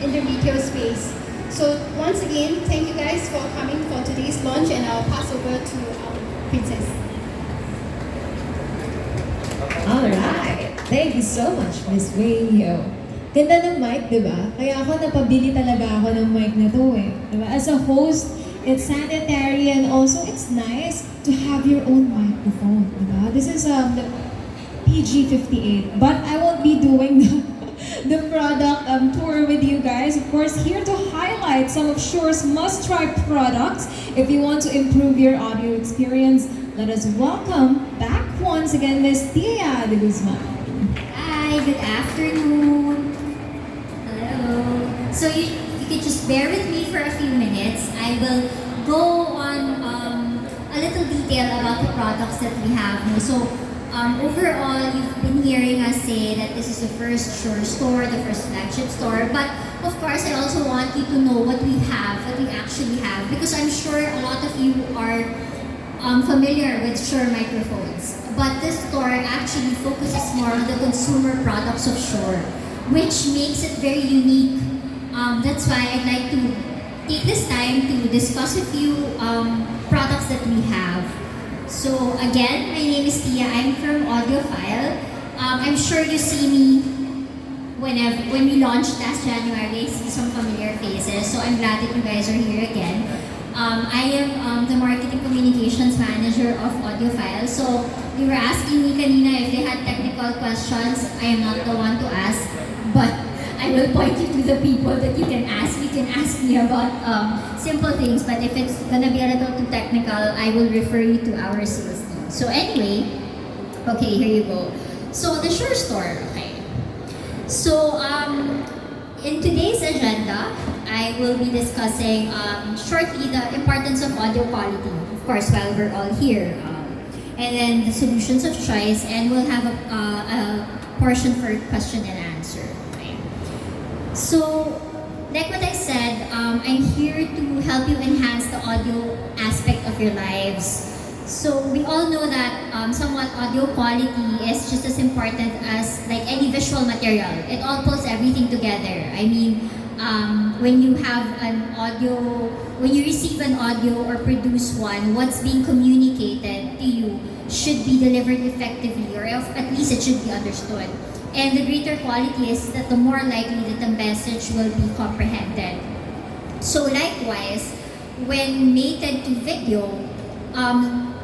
in the retail space. So once again, thank you guys for coming for today's launch, and I'll pass over to our Princess. Alright. Thank you so much, Miss Radio. Ganda ng mic, di ba? Kaya ako napabili talaga ako ng mic na to eh. Diba? As a host, it's sanitary and also it's nice to have your own microphone. Diba? This is the PG58, but I won't be doing the product tour with you guys. Of course, here to highlight some of Shure's must-try products. If you want to improve your audio experience, let us welcome back once again Miss Tia de Guzman. Hi, good afternoon. Hello. So you could just bear with me for a few minutes. I will go on a little detail about the products that we have. So overall, you've been hearing us say that this is the first Shure store, the first flagship store. But of course, I also want you to know what we have, what we actually have, because I'm sure a lot of you are familiar with Shure microphones. But this store actually focuses more on the consumer products of Shure, which makes it very unique. That's why I'd like to take this time to discuss a few products that we have. So again, my name is Tia. I'm from Audiophile. I'm sure you see me when we launched last January. I see some familiar faces, so I'm glad that you guys are here again. I am the marketing communications manager of Audiophile. So you were asking me kanina if they had technical questions. I am not the one to ask, but I will point you to the people that you can ask. You can ask me about simple things, but if it's gonna be a little too technical, I will refer you to our sales team. So anyway, okay, here you go. So the Shure store, okay. So in today's agenda, I will be discussing shortly the importance of audio quality, of course, while we're all here. And then the solutions of choice, and we'll have a portion for question and answer. Okay. So, like what I said, I'm here to help you enhance the audio aspect of your lives. So we all know that somewhat audio quality is just as important as like any visual material. It all pulls everything together. I mean, when you have an audio, when you receive an audio or produce one, what's being communicated to you should be delivered effectively, or at least it should be understood. And the greater quality is that the more likely that the message will be comprehended. So likewise, when mated to video,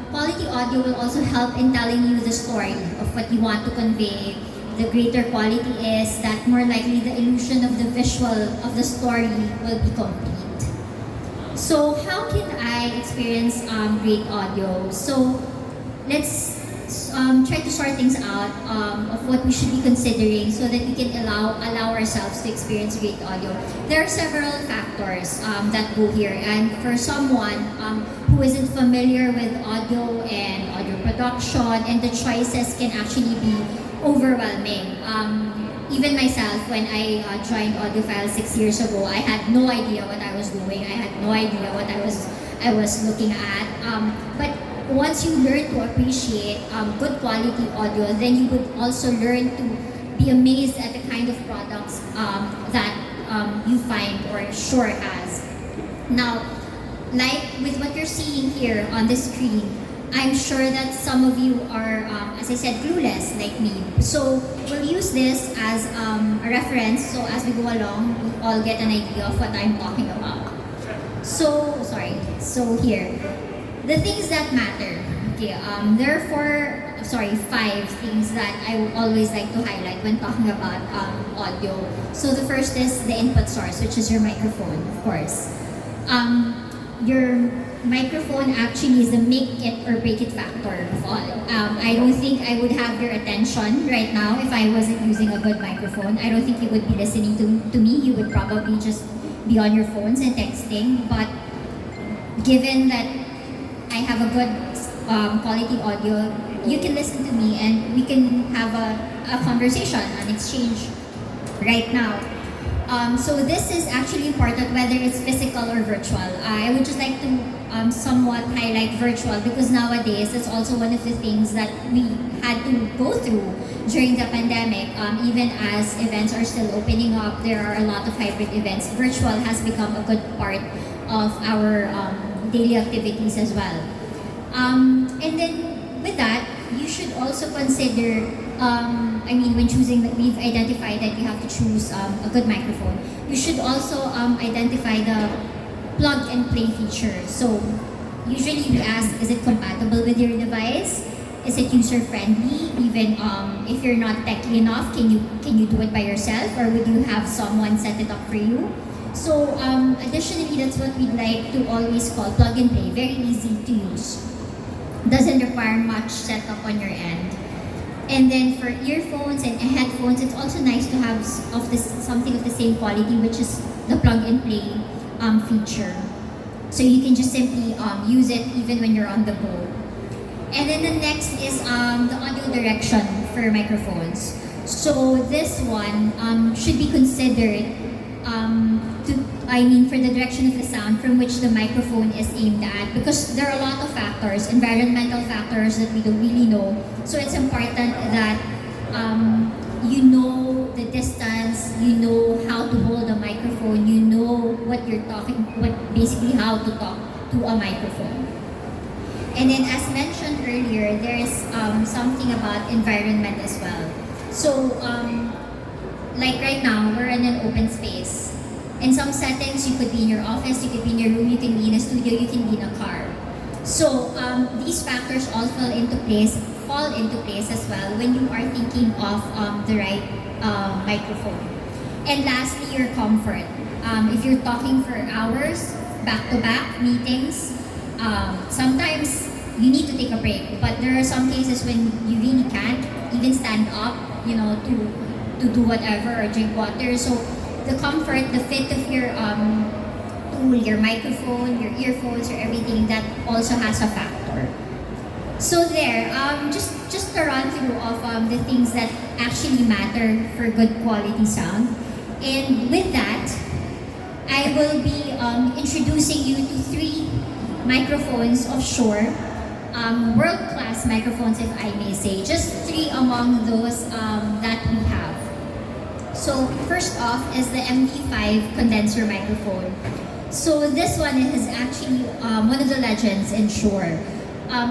quality audio will also help in telling you the story of what you want to convey. The greater quality is that more likely the illusion of the visual of the story will be complete. So how can I experience great audio? So let's try to sort things out of what we should be considering so that we can allow ourselves to experience great audio. There are several factors that go here, and for someone who isn't familiar with audio and audio production, and the choices can actually be overwhelming. Even myself, when I joined Audiophile 6 years ago, I had no idea what I was doing. I had no idea what I was looking at. But once you learn to appreciate good quality audio, then you would also learn to be amazed at the kind of products that you find or Shure has. Now, like with what you're seeing here on the screen, I'm sure that some of you are, as I said, clueless like me. So we'll use this as a reference, so as we go along, we all get an idea of what I'm talking about. So here, the things that matter. Okay, there are five things that I would always like to highlight when talking about audio. So the first is the input source, which is your microphone, of course. Your microphone actually is the make it or break it factor of all. I don't think I would have your attention right now if I wasn't using a good microphone. I don't think you would be listening to me. You would probably just be on your phones and texting. But given that I have a good quality audio, you can listen to me and we can have a conversation, an exchange right now. So this is actually important whether it's physical or virtual. I would just like to somewhat highlight virtual because nowadays it's also one of the things that we had to go through during the pandemic. Even as events are still opening up, there are a lot of hybrid events. Virtual has become a good part of our daily activities as well. And then with that, you should also consider, when choosing, we've identified that you have to choose a good microphone. You should also identify the plug and play feature. So usually we ask, is it compatible with your device? Is it user friendly? Even if you're not techy enough, can you do it by yourself, or would you have someone set it up for you? So additionally, that's what we'd like to always call plug and play. Very easy to use. Doesn't require much setup on your end. And then for earphones and headphones, it's also nice to have something of the same quality, which is the plug and play feature. So you can just simply use it even when you're on the go. And then the next is the audio direction for microphones. So this one should be considered for the direction of the sound from which the microphone is aimed at, because there are a lot of factors, environmental factors that we don't really know. So it's important that you know the distance, you know how to hold a microphone, you know basically how to talk to a microphone. And then as mentioned earlier, there is something about environment as well. So like right now, we're in an open space. In some settings, you could be in your office, you could be in your room, you can be in a studio, you can be in a car. So these factors all fall into place as well when you are thinking of the right microphone. And lastly, your comfort. If you're talking for hours, back-to-back meetings, sometimes you need to take a break. But there are some cases when you really can't even stand up, to do whatever or drink water. So the comfort, the fit of your tool, your microphone, your earphones, or everything, that also has a factor. So there, just a run through of the things that actually matter for good quality sound. And with that, I will be introducing you to 3 microphones of Shure, world-class microphones, if I may say. Just 3 among those that we have. So first off is the MD5 condenser microphone. So this one is actually one of the legends in Shure.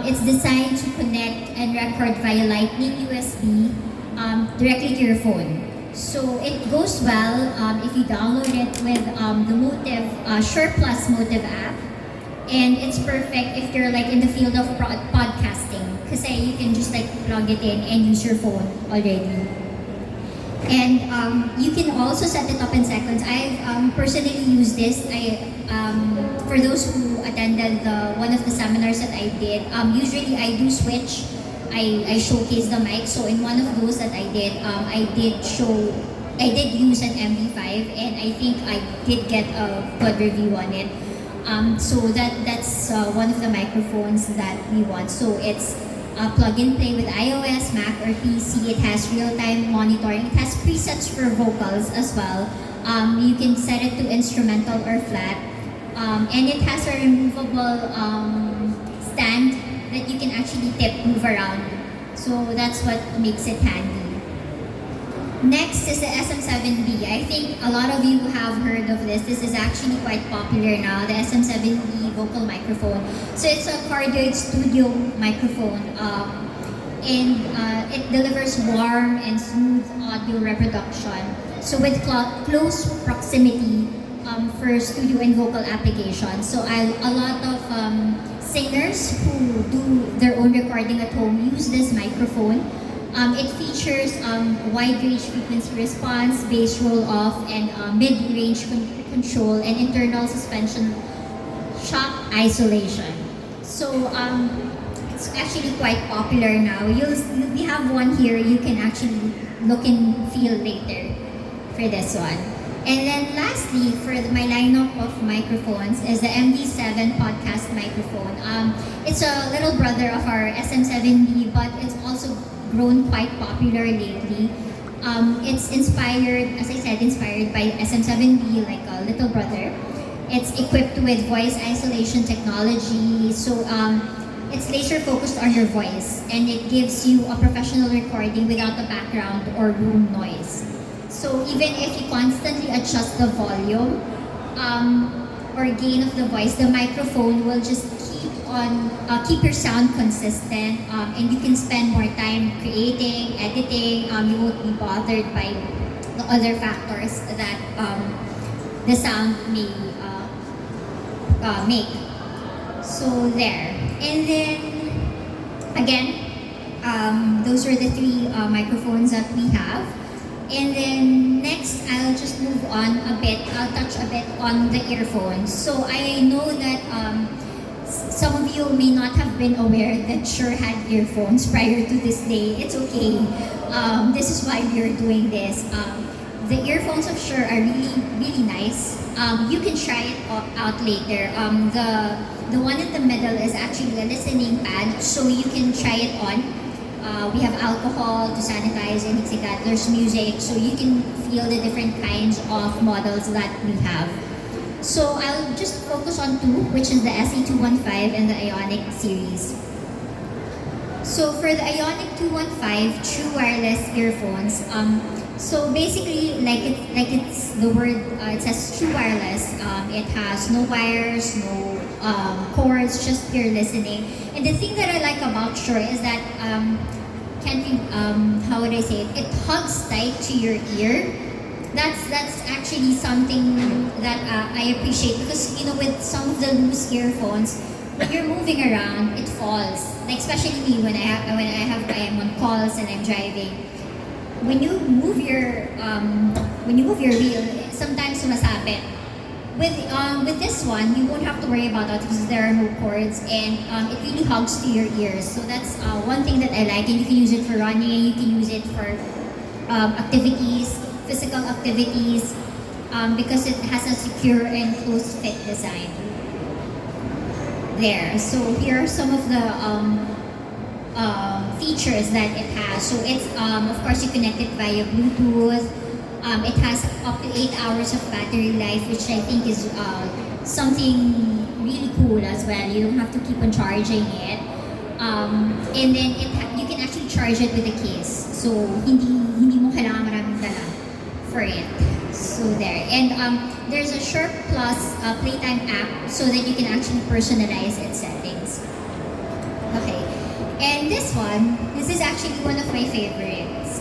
It's designed to connect and record via Lightning USB directly to your phone. So it goes well if you download it with the Motive, Shure Plus Motive app. And it's perfect if you're in the field of podcasting, because you can just plug it in and use your phone already. And you can also set it up in seconds. I've personally used this. For those who attended one of the seminars that I did, usually I do switch. I showcase the mic. So in one of those that I did use an MD5, and I think I did get a good review on it. So that's one of the microphones that we want. So it's plug and play with iOS, Mac, or PC. It has real-time monitoring. It has presets for vocals as well. You can set it to instrumental or flat. And it has a removable stand that you can actually move around. So that's what makes it handy. Next is the SM7B. I think a lot of you have heard of this. This is actually quite popular now, the SM7B vocal microphone. So it's a cardioid studio microphone, and it delivers warm and smooth audio reproduction. So with close proximity for studio and vocal applications. So a lot of singers who do their own recording at home use this microphone. It features wide range frequency response, bass roll-off, and mid-range control, and internal suspension shock isolation. So it's actually quite popular now. We have one here you can actually look and feel later for this one. And then lastly, for my lineup of microphones is the MD7 podcast microphone. It's a little brother of our SM7B, but it's also grown quite popular lately. It's inspired by SM7B, like a little brother. It's equipped with voice isolation technology. So it's laser focused on your voice, and it gives you a professional recording without the background or room noise. So even if you constantly adjust the volume or gain of the voice, the microphone will just keep your sound consistent, and you can spend more time creating, editing. You won't be bothered by the other factors that the sound may make. So there. And then, again, those are the three microphones that we have. And then next, I'll just move on a bit. I'll touch a bit on the earphones. So I know that some of you may not have been aware that Shure had earphones prior to this day. It's okay. This is why we are doing this. The earphones of Shure are really, really nice. You can try it out later. The one in the middle is actually a listening pad, so you can try it on. We have alcohol to sanitize and things like that. There's music, so you can feel the different kinds of models that we have. So I'll just focus on two, which is the SE215 and the Ionic series. So for the Ionic 215 true wireless earphones, so basically, like it's the word, it says true wireless. It has no wires, no cords, just pure listening. And the thing that I like about Shure is that how would I say it? It hugs tight to your ear. That's actually something that I appreciate, because with some of the loose earphones, when you're moving around, it falls. Like especially me when I am on calls and I'm driving. When you move your wheel, sometimes sumasabit. With this one, you won't have to worry about that because there are no cords, and it really hugs to your ears. So that's one thing that I like, and you can use it for running, you can use it for activities, physical activities, because it has a secure and close fit design. There. So here are some of the features that it has. So it's of course you connect it via Bluetooth. It has up to 8 hours of battery life, which I think is something really cool as well. You don't have to keep on charging it. And then you can actually charge it with a case. So hindi mo kailangan maraming dala for it. So there. And there's a Shure Plus Playtime app so that you can actually personalize its settings. Okay. And this is actually one of my favorites.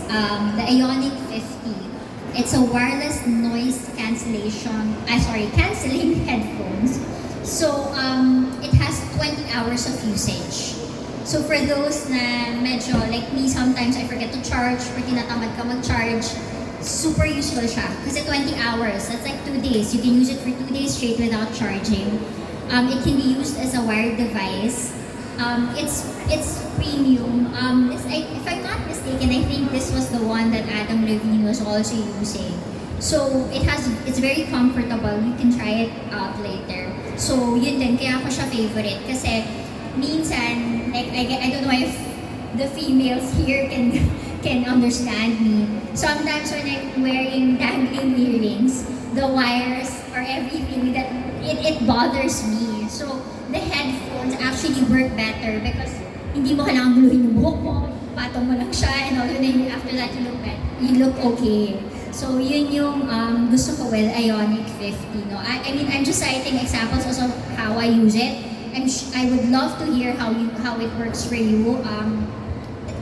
The Ionic 50. It's a wireless noise cancelling headphones. So it has 20 hours of usage. So for those na medyo like me, sometimes I forget to charge or tinatamad ka mag-charge, super useful siya. Kasi 20 hours, that's like 2 days. You can use it for 2 days straight without charging. It can be used as a wired device. It's premium. If I'm not mistaken, I think this was the one that Adam Levine was also using. So it's very comfortable. You can try it out later. So yun din, kaya ako siya favorite. Kasi minsan, like I don't know if the females here can understand me. Sometimes when I'm wearing dangling earrings, the wires or everything that it bothers me. So the headphones actually work better because hindi mo kailangan guluhin yung buhok mo, patong mo lang siya, and all, then after that you look okay. So yun yung gusto ko with Ionic 50. No? I mean, I'm just citing examples also of how I use it. I would love to hear how it works for you.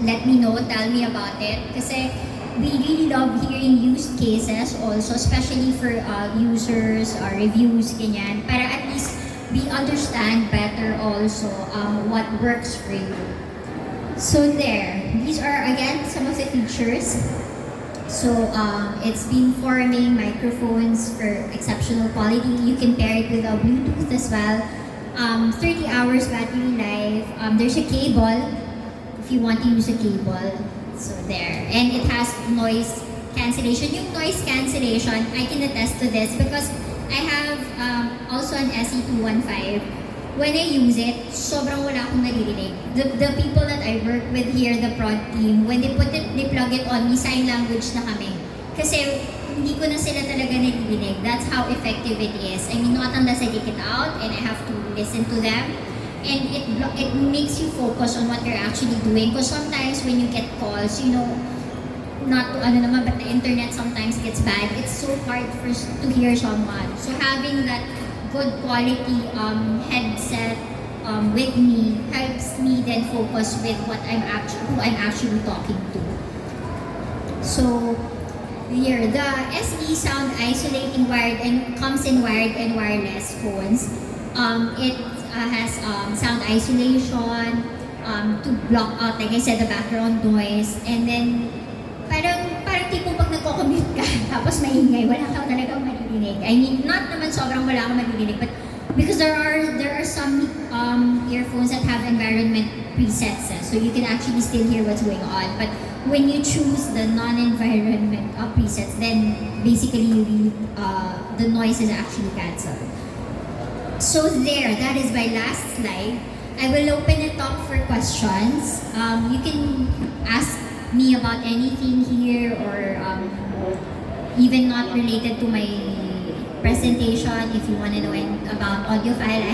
Let me know, tell me about it. Kasi we really love hearing use cases also, especially for users or reviews, ganyan. Para at least we understand better also what works for you. So there, these are again some of the features. So it's beamforming microphones for exceptional quality. You can pair it with a Bluetooth as well. 30 hours battery life. There's a cable if you want to use a cable. So there. And it has noise cancellation. Yung noise cancellation, I can attest to this because I have also an SE215. When I use it, sobrang wala akong naririnig. The people that I work with here, the prod team, when they plug it on, may sign language na kami. Kasi hindi ko na sila talaga nadidinig. That's how effective it is. I mean, not unless I take it out and I have to listen to them. And it makes you focus on what you're actually doing. Because sometimes when you get calls, you know, not to ano naman, but the internet sometimes gets bad. It's so hard to hear someone. So having that good quality headset with me helps me then focus with who I'm actually talking to. So here, the SE sound isolating wired and comes in wired and wireless phones. It has sound isolation to block out, like I said, the background noise, and then parang tipong pag nagko-commute ka, tapos maingay, wala ka talagang maririnig. I mean, not naman sobrang wala kang maririnig, but because there are some earphones that have environment presets, so you can actually still hear what's going on. But when you choose the non-environment presets, then basically the noise is actually cancelled. So there, that is my last slide. I will open it up for questions. You can ask me about anything here or even not related to my presentation if you want to know about audiophile.